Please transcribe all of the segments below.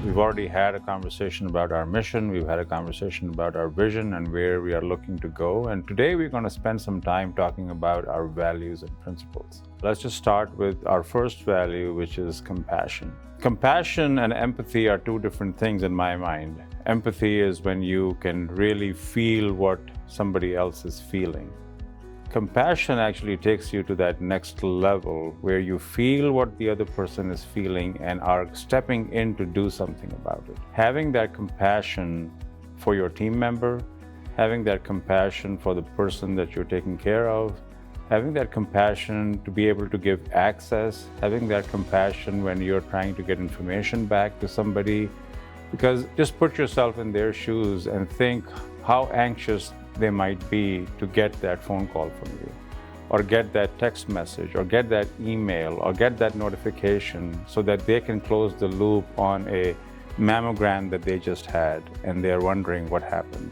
We've already had a conversation about our mission, we've had a conversation about our vision and where we are looking to go. And today we're going to spend some time talking about our values and principles. Let's just start with our first value, which is compassion. Compassion and empathy are two different things in my mind. Empathy is when you can really feel what somebody else is feeling. Compassion actually takes you to that next level where you feel what the other person is feeling and are stepping in to do something about it. Having that compassion for your team member, having that compassion for the person that you're taking care of, having that compassion to be able to give access, having that compassion when you're trying to get information back to somebody. Because just put yourself in their shoes and think how anxious they might be to get that phone call from you, or get that text message, or get that email, or get that notification so that they can close the loop on a mammogram that they just had and they're wondering what happened,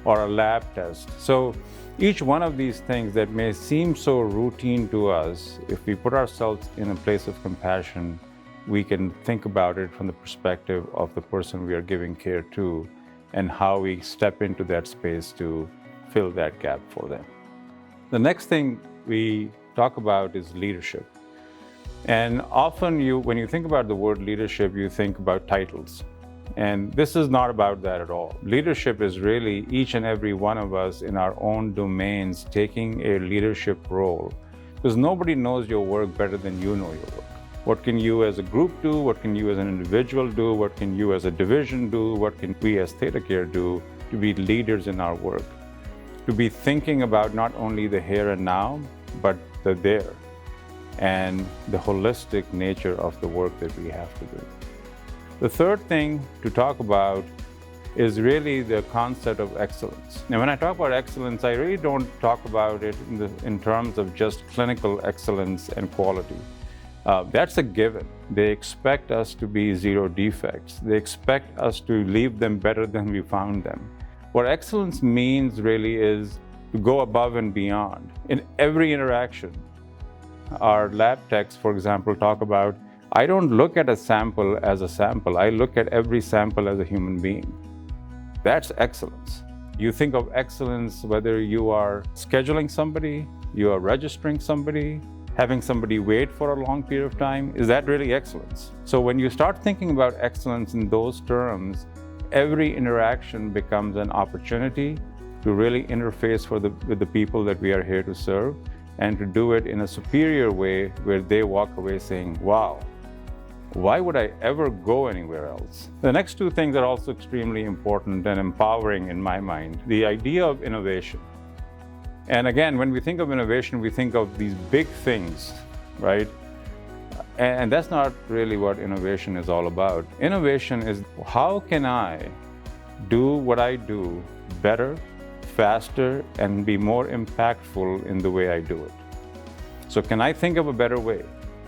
or a lab test. So each one of these things that may seem so routine to us, if we put ourselves in a place of compassion, we can think about it from the perspective of the person we are giving care to and how we step into that space to fill that gap for them. The next thing we talk about is leadership. And often when you think about the word leadership, you think about titles. And this is not about that at all. Leadership is really each and every one of us in our own domains taking a leadership role, because nobody knows your work better than you know your work. What can you as a group do? What can you as an individual do? What can you as a division do? What can we as ThedaCare do to be leaders in our work? To be thinking about not only the here and now, but the there, and the holistic nature of the work that we have to do. The third thing to talk about is really the concept of excellence. Now, when I talk about excellence, I really don't talk about it in terms of just clinical excellence and quality. That's a given. They expect us to be zero defects. They expect us to leave them better than we found them. What excellence means really is to go above and beyond. In every interaction, our lab techs, for example, talk about, I don't look at a sample as a sample. I look at every sample as a human being. That's excellence. You think of excellence whether you are scheduling somebody, you are registering somebody, having somebody wait for a long period of time. Is that really excellence? So when you start thinking about excellence in those terms, every interaction becomes an opportunity to really interface with the people that we are here to serve, and to do it in a superior way where they walk away saying, wow, why would I ever go anywhere else? The next two things are also extremely important and empowering in my mind. The idea of innovation. And again, when we think of innovation, we think of these big things, right? And that's not really what innovation is all about. Innovation is how can I do what I do better, faster, and be more impactful in the way I do it. So can I think of a better way?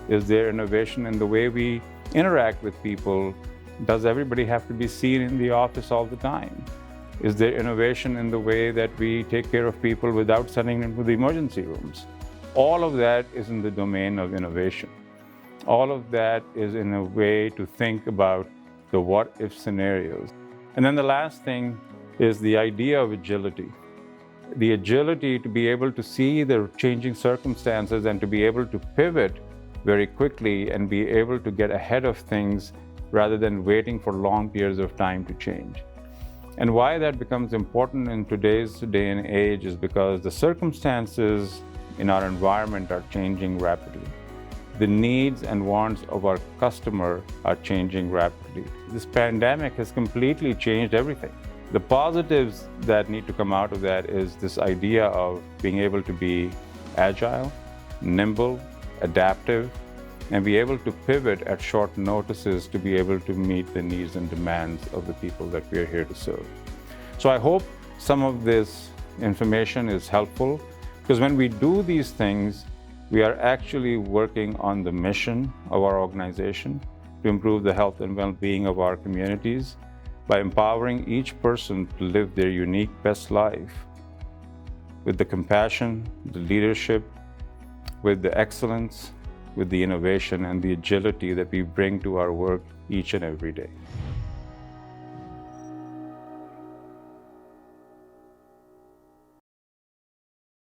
Is there innovation in the way we interact with people? Does everybody have to be seen in the office all the time? Is there innovation in the way that we take care of people without sending them to the emergency rooms? All of that is in the domain of innovation. All of that is in a way to think about the what-if scenarios. And then the last thing is the idea of agility. The agility to be able to see the changing circumstances and to be able to pivot very quickly and be able to get ahead of things rather than waiting for long periods of time to change. And why that becomes important in today's day and age is because the circumstances in our environment are changing rapidly. The needs and wants of our customer are changing rapidly. This pandemic has completely changed everything. The positives that need to come out of that is this idea of being able to be agile, nimble, adaptive, and be able to pivot at short notices to be able to meet the needs and demands of the people that we are here to serve. So I hope some of this information is helpful, because when we do these things, we are actually working on the mission of our organization to improve the health and well-being of our communities by empowering each person to live their unique best life with the compassion, the leadership, with the excellence, with the innovation and the agility that we bring to our work each and every day.